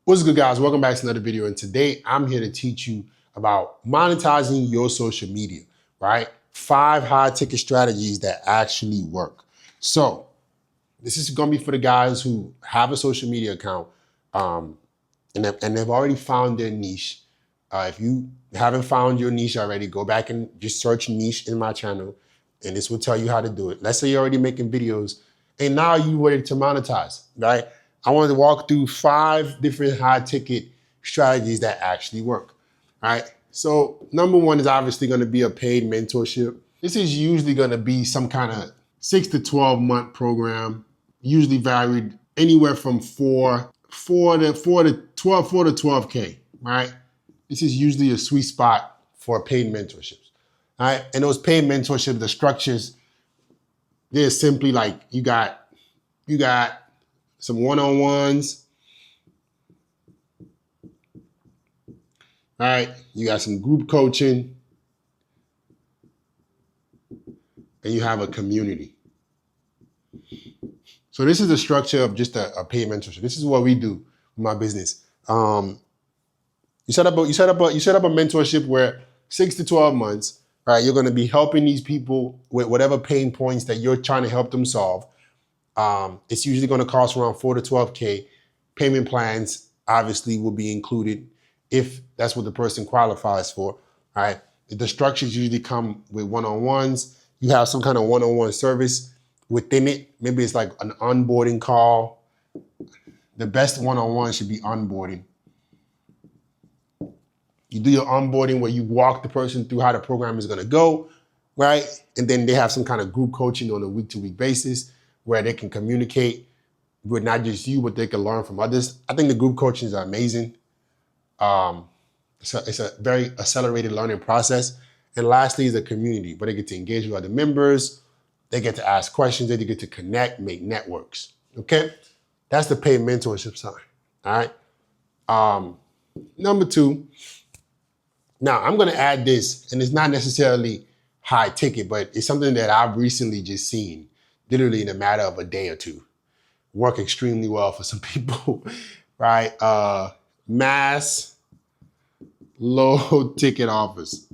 What's good, guys? Welcome back to another video. And today I'm here to teach you about monetizing your social media, right? 5 high ticket strategies that actually work. So this is going to be for the guys who have a social media account and they've already found their niche. If you haven't found your niche already, go back and just search niche in my channel and this will tell you how to do it. Let's say you're already making videos and now you're ready to monetize, right? I wanted to walk through 5 different high ticket strategies that actually work, right? So number 1 is obviously going to be a paid mentorship. This is usually going to be some kind of 6 to 12 month program, usually varied anywhere from 4 to 12K, right? This is usually a sweet spot for paid mentorships, right? And those paid mentorships, the structures, they're simply like you got some one-on-ones, all right? You got some group coaching, and you have a community. So this is the structure of just a paid mentorship. This is what we do with my business. You set up a mentorship where 6 to 12 months, right? You're going to be helping these people with whatever pain points that you're trying to help them solve. It's usually going to cost around 4 to 12K. Payment plans obviously will be included if that's what the person qualifies for, all right? The structures usually come with one-on-ones. You have some kind of one-on-one service within it. Maybe it's like an onboarding call. The best one-on-one should be onboarding. You do your onboarding where you walk the person through how the program is going to go, right? And then they have some kind of group coaching on a week-to-week basis where they can communicate with not just you, but they can learn from others. I think the group coachings are amazing. It's a very accelerated learning process. And lastly is a community where they get to engage with other members. They get to ask questions. They get to connect, make networks, okay? That's the paid mentorship side, all right? Number 2, now I'm gonna add this, and it's not necessarily high ticket, but it's something that I've recently just seen, literally in a matter of a day or two, work extremely well for some people, right? Mass low ticket offers.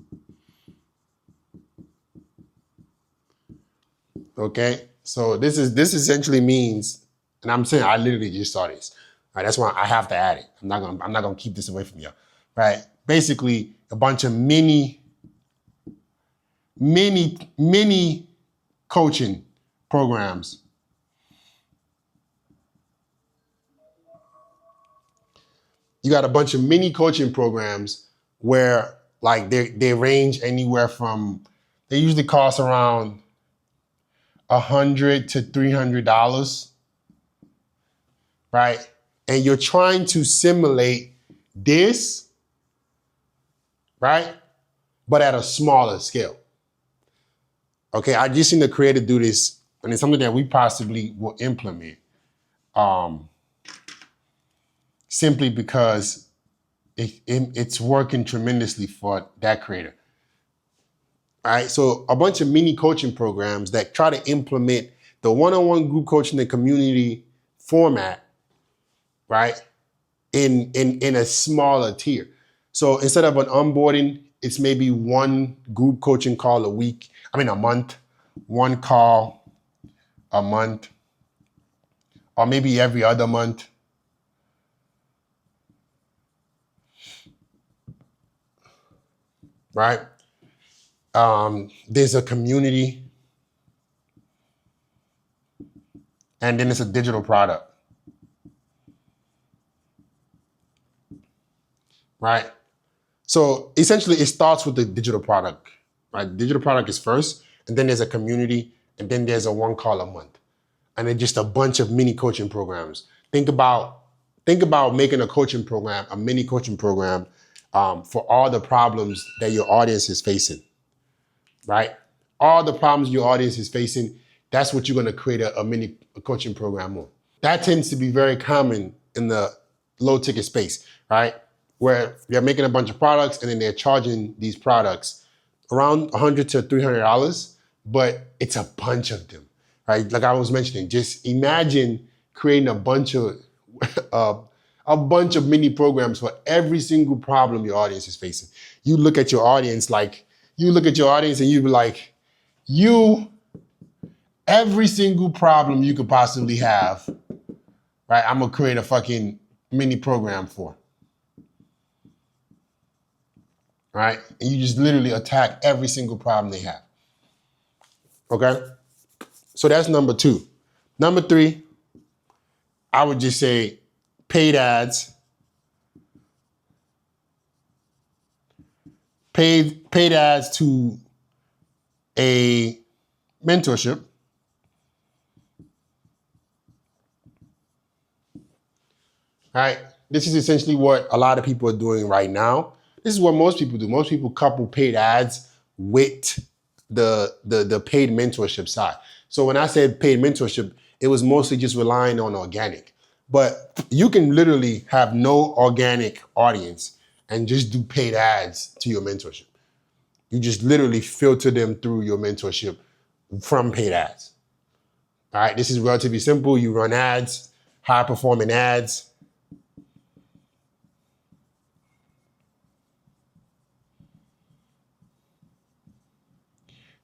Okay, so this essentially means, and I'm saying I literally just saw this. Right, that's why I have to add it. I'm not gonna keep this away from you, right? Basically, a bunch of mini coaching programs. You got a bunch of mini coaching programs where like they range anywhere from, they usually cost around $100 to $300, right? And you're trying to simulate this, right? But at a smaller scale. Okay, I just seen the creator do this, and it's something that we possibly will implement. Simply because it's working tremendously for that creator. All right, so a bunch of mini coaching programs that try to implement the one-on-one group coaching and community format, right, in a smaller tier. So instead of an onboarding, it's maybe 1 group coaching call a month, 1 call a month, or maybe every other month. Right? There's a community, and then it's a digital product, right? So essentially it starts with the digital product, right? The digital product is first, and then there's a community, and then there's a 1 call a month. And then just a bunch of mini coaching programs. Think about making a coaching program, a mini coaching program for all the problems that your audience is facing, right? All the problems your audience is facing, that's what you're gonna create a mini coaching program on. That tends to be very common in the low ticket space, right? Where they're making a bunch of products and then they're charging these products around $100 to $300, but it's a bunch of them, right? Like I was mentioning, just imagine creating a bunch of a bunch of mini programs for every single problem your audience is facing. You look at your audience and you be like, every single problem you could possibly have, right? I'm gonna create a fucking mini program for, right? And you just literally attack every single problem they have, okay? So that's number 2. Number 3, I would just say paid ads. Paid ads to a mentorship. Right? This is essentially what a lot of people are doing right now. This is what most people do. Most people couple paid ads with the paid mentorship side. So when I said paid mentorship, it was mostly just relying on organic. But you can literally have no organic audience and just do paid ads to your mentorship. You just literally filter them through your mentorship from paid ads. All right, this is relatively simple. You run ads, high performing ads.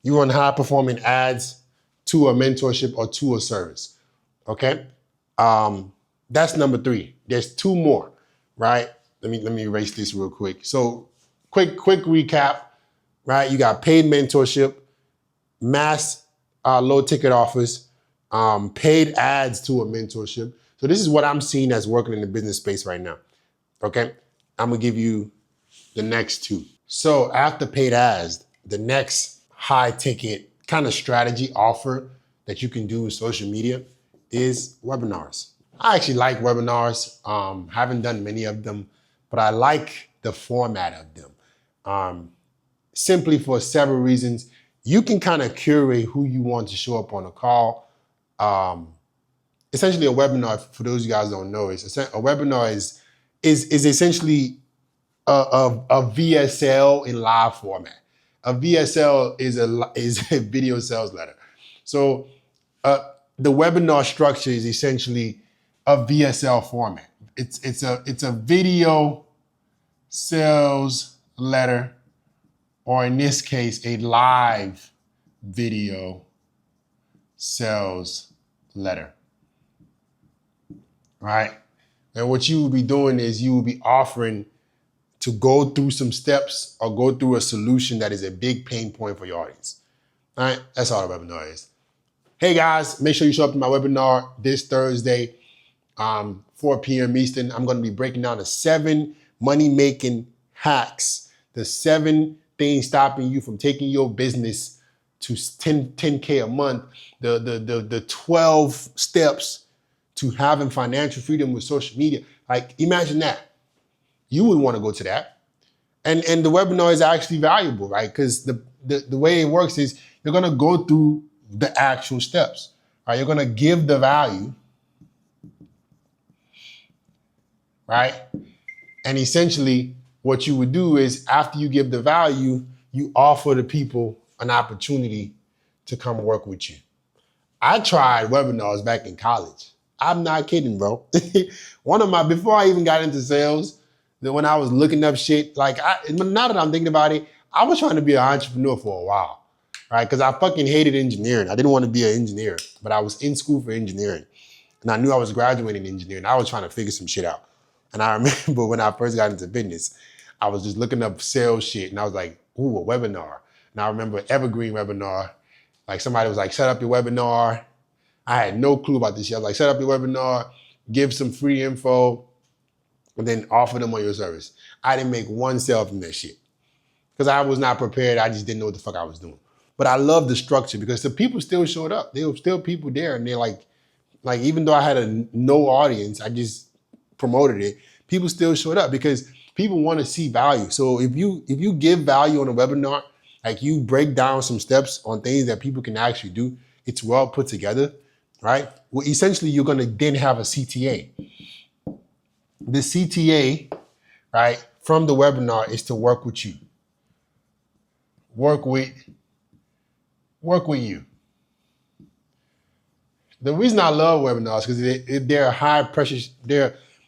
You run high performing ads to a mentorship or to a service. Okay? That's number 3. There's 2 more, right? Let me erase this real quick. So quick recap, right? You got paid mentorship, mass low ticket offers, paid ads to a mentorship. So this is what I'm seeing as working in the business space right now. Okay? I'm gonna give you the next 2. So after paid ads, the next high ticket kind of strategy offer that you can do with social media is webinars. I actually like webinars. Haven't done many of them, but I like the format of them. Simply for several reasons. You can kind of curate who you want to show up on a call. Essentially a webinar, for those of you guys who don't know, a webinar is essentially a VSL in live format. A VSL is a video sales letter. So the webinar structure is essentially a VSL format. It's a video sales letter, or in this case, a live video sales letter, right? And what you will be doing is you will be offering to go through some steps or go through a solution that is a big pain point for your audience. All right, that's all a webinar is. Hey guys, make sure you show up to my webinar this Thursday, 4 p.m. Eastern. I'm gonna be breaking down the 7 money-making hacks, the 7 things stopping you from taking your business to 10K a month, the 12 steps to having financial freedom with social media. Like, imagine that. You would want to go to that. And the webinar is actually valuable, right? Because the way it works is you're going to go through the actual steps, right? You're going to give the value, right? And essentially what you would do is after you give the value, you offer the people an opportunity to come work with you. I tried webinars back in college. I'm not kidding, bro. Before I even got into sales, that when I was looking up shit, now that I'm thinking about it, I was trying to be an entrepreneur for a while, right? Because I fucking hated engineering. I didn't want to be an engineer, but I was in school for engineering. And I knew I was graduating in engineering. I was trying to figure some shit out. And I remember when I first got into business, I was just looking up sales shit and I was like, ooh, a webinar. And I remember evergreen webinar. Like somebody was like, set up your webinar. I had no clue about this shit. I was like, set up your webinar, give some free info, and then offer them on your service. I didn't make one sale from that shit because I was not prepared. I just didn't know what the fuck I was doing. But I love the structure because the people still showed up. There were still people there, and they're like even though I had no audience, I just promoted it. People still showed up because people want to see value. So if you give value on a webinar, like you break down some steps on things that people can actually do, it's well put together, right? Well, essentially, you're gonna then have a CTA. The CTA, right, from the webinar is to work with you. Work with you. The reason I love webinars because they're high pressure.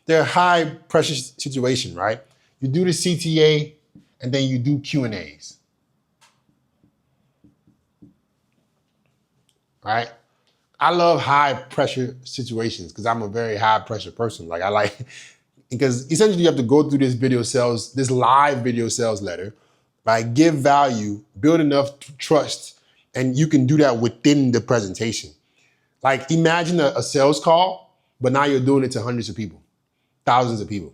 they're a high pressure situation, right? You do the CTA and then you do Q&As, right? I love high pressure situations because I'm a very high pressure person. Like I like, because essentially you have to go through this live video sales letter, right? Give value, build enough trust, and you can do that within the presentation. Like imagine a sales call, but now you're doing it to hundreds of people, thousands of people,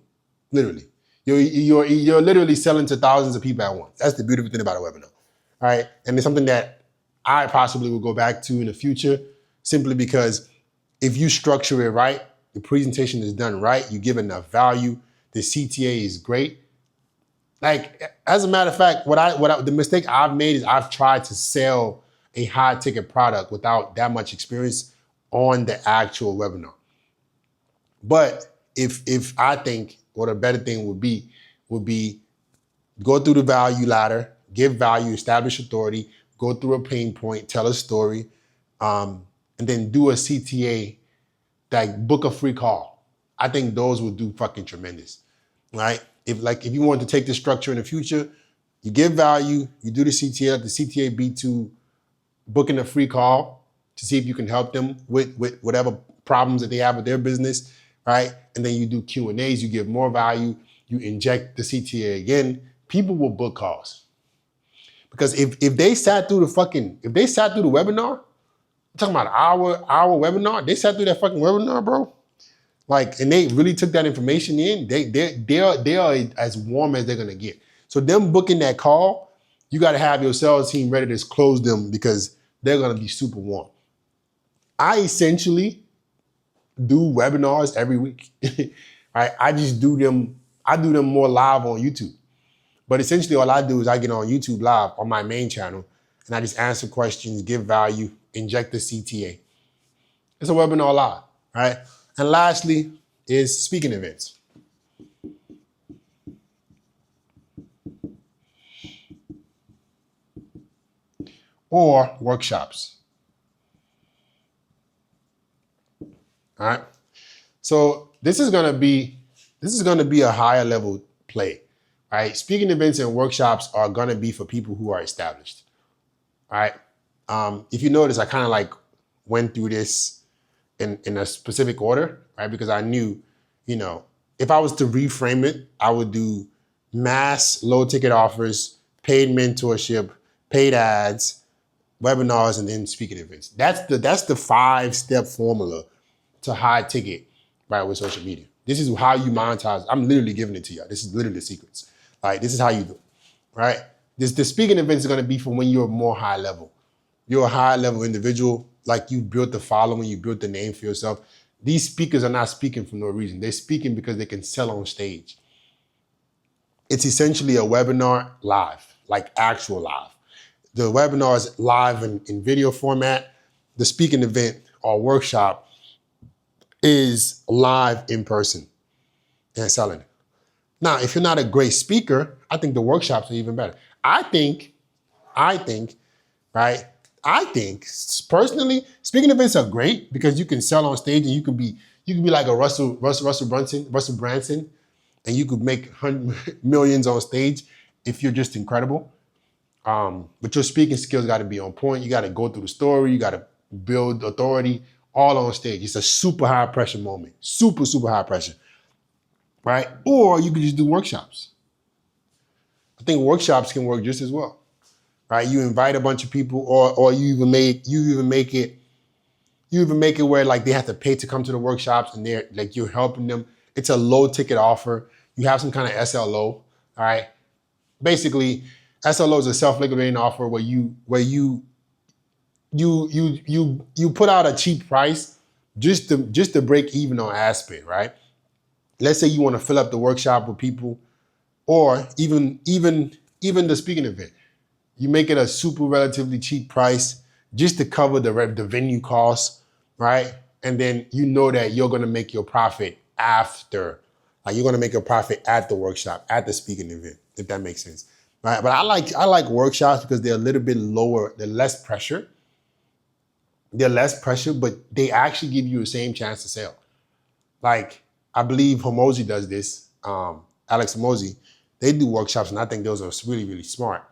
literally. You're literally selling to thousands of people at once. That's the beautiful thing about a webinar, right? And it's something that I possibly will go back to in the future, simply because if you structure it right, the presentation is done right, you give enough value, the CTA is great. Like, as a matter of fact, the mistake I've made is I've tried to sell a high ticket product without that much experience on the actual webinar. But if I think what a better thing would be go through the value ladder, give value, establish authority, go through a pain point, tell a story, and then do a CTA, like book a free call. I think those will do fucking tremendous, right? If you want to take this structure in the future, you give value, you do the CTA, the CTA be to booking a free call to see if you can help them with whatever problems that they have with their business, right? And then you do Q&As, you give more value, you inject the CTA again, people will book calls. Because if they sat through the webinar, I'm talking about our webinar, they sat through that fucking webinar, bro. Like, and they really took that information in, they are as warm as they're gonna get. So them booking that call, you gotta have your sales team ready to close them because they're gonna be super warm. I essentially do webinars every week. Right? I do them more live on YouTube. But essentially all I do is I get on YouTube live on my main channel and I just answer questions, give value, inject the CTA. It's a webinar live, right? And lastly is speaking events. Or workshops. All right. So this is gonna be a higher level play. Right? Speaking events and workshops are gonna be for people who are established. All right. If you notice, I kind of like went through this in a specific order, right? Because I knew, if I was to reframe it, I would do mass low ticket offers, paid mentorship, paid ads, webinars, and then speaking events. That's the 5-step formula to high ticket, right, with social media. This is how you monetize. I'm literally giving it to you. This is literally the secrets. Like, this is how you do it, right? The speaking events are going to be for when you're more high level. You're a high level individual, like you built the following, you built the name for yourself. These speakers are not speaking for no reason. They're speaking because they can sell on stage. It's essentially a webinar live, like actual live. The webinar is live in video format. The speaking event or workshop is live in person and selling it. Now, if you're not a great speaker, I think the workshops are even better. I think, right? I think personally, speaking events are great because you can sell on stage and you can be like a Russell Branson, and you could make millions on stage if you're just incredible. But your speaking skills got to be on point. You got to go through the story. You got to build authority all on stage. It's a super high pressure moment. Super, super high pressure. Right? Or you could just do workshops. I think workshops can work just as well. Right? You invite a bunch of people, or you even make it where like they have to pay to come to the workshops and they're like you're helping them. It's a low ticket offer. You have some kind of SLO. All right. Basically, SLO is a self-liquidating offer where you put out a cheap price just to break even on ad spend, right? Let's say you want to fill up the workshop with people, or even the speaking event. You make it a super relatively cheap price just to cover the venue costs, right? And then you know that you're gonna make your profit after. Like you're gonna make a profit at the workshop, at the speaking event, if that makes sense. Right? But I like workshops because they're a little bit lower, they're less pressure. They're less pressure, but they actually give you the same chance to sell. Like I believe Hormozy does this. Alex Hormozy, they do workshops, and I think those are really, really smart.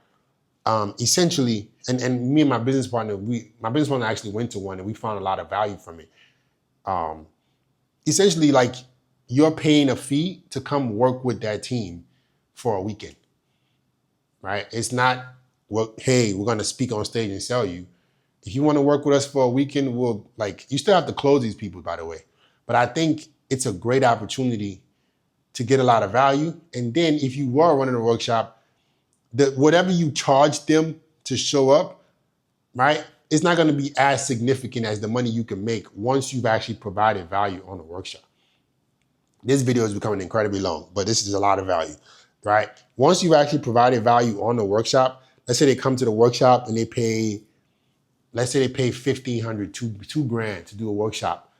Essentially, and me and my business partner, my business partner actually went to one, and we found a lot of value from it. Essentially, like, you're paying a fee to come work with that team for a weekend, right? It's not, well, hey, we're going to speak on stage and sell you. If you want to work with us for a weekend, you still have to close these people, by the way. But I think it's a great opportunity to get a lot of value. And then if you were running a workshop, whatever you charge them to show up, right, it's not going to be as significant as the money you can make once you've actually provided value on the workshop. This video is becoming incredibly long, but this is a lot of value, right? Once you've actually provided value on the workshop, let's say they come to the workshop and they pay, let's say they pay $1,500, $2,000 to do a workshop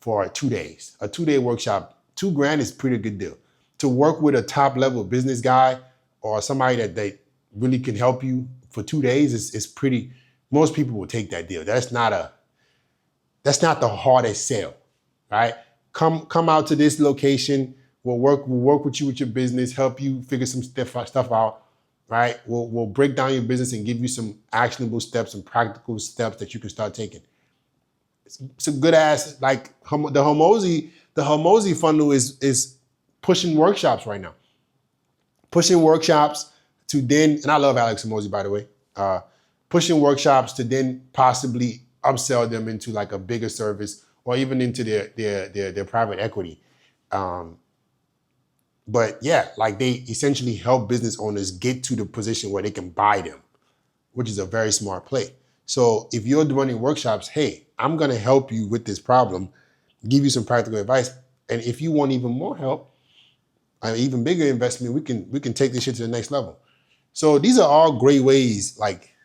for 2 days. A 2-day workshop, $2,000 is a pretty good deal. To work with a top level business guy or somebody that they really can help you for 2 days is pretty, most people will take that deal. That's not the hardest sale, right? Come out to this location. We'll work with you with your business, help you figure some stuff out, right? We'll break down your business and give you some actionable steps and practical steps that you can start taking. It's a good ass, like, the Hormozy funnel is pushing workshops right now. Pushing workshops to then, and I love Alex Hormozy, by the way, pushing workshops to then possibly upsell them into like a bigger service or even into their private equity. But yeah, like, they essentially help business owners get to the position where they can buy them, which is a very smart play. So if you're running workshops, hey, I'm going to help you with this problem, give you some practical advice. And if you want even more help, an even bigger investment, we can take this shit to the next level. So these are all great ways. Like,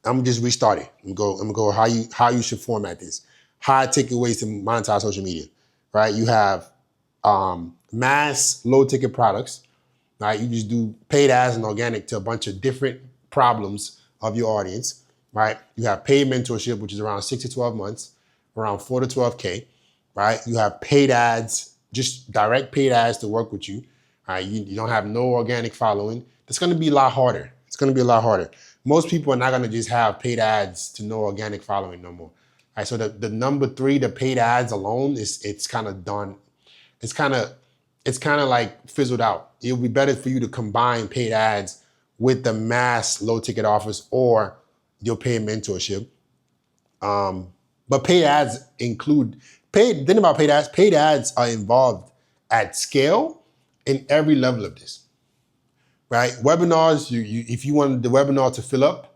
I'm just restarting. I'm gonna go how you should format this. High ticket ways to monetize social media, right? You have mass low ticket products, right? You just do paid ads and organic to a bunch of different problems of your audience, right? You have paid mentorship, which is around 6 to 12 months, around 4 to 12K, right? You have paid ads, just direct paid ads to work with you, right? You don't have no organic following. It's going to be a lot harder. It's going to be a lot harder. Most people are not going to just have paid ads to no organic following no more. All right, so the number 3, the paid ads alone, it's kind of done. It's kind of like fizzled out. It would be better for you to combine paid ads with the mass low ticket offers or your paid mentorship. But paid ads think about paid ads. Paid ads are involved at scale in every level of this, right? Webinars, if you want the webinar to fill up,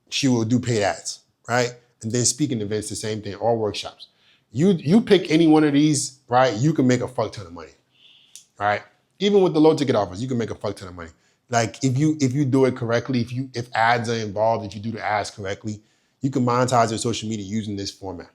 she will do paid ads, right? And then speaking events, the same thing, or workshops. You pick any one of these, right? You can make a fuck ton of money, right? Even with the low ticket offers, you can make a fuck ton of money. Like, if you do it correctly, if ads are involved, if you do the ads correctly, you can monetize your social media using this format.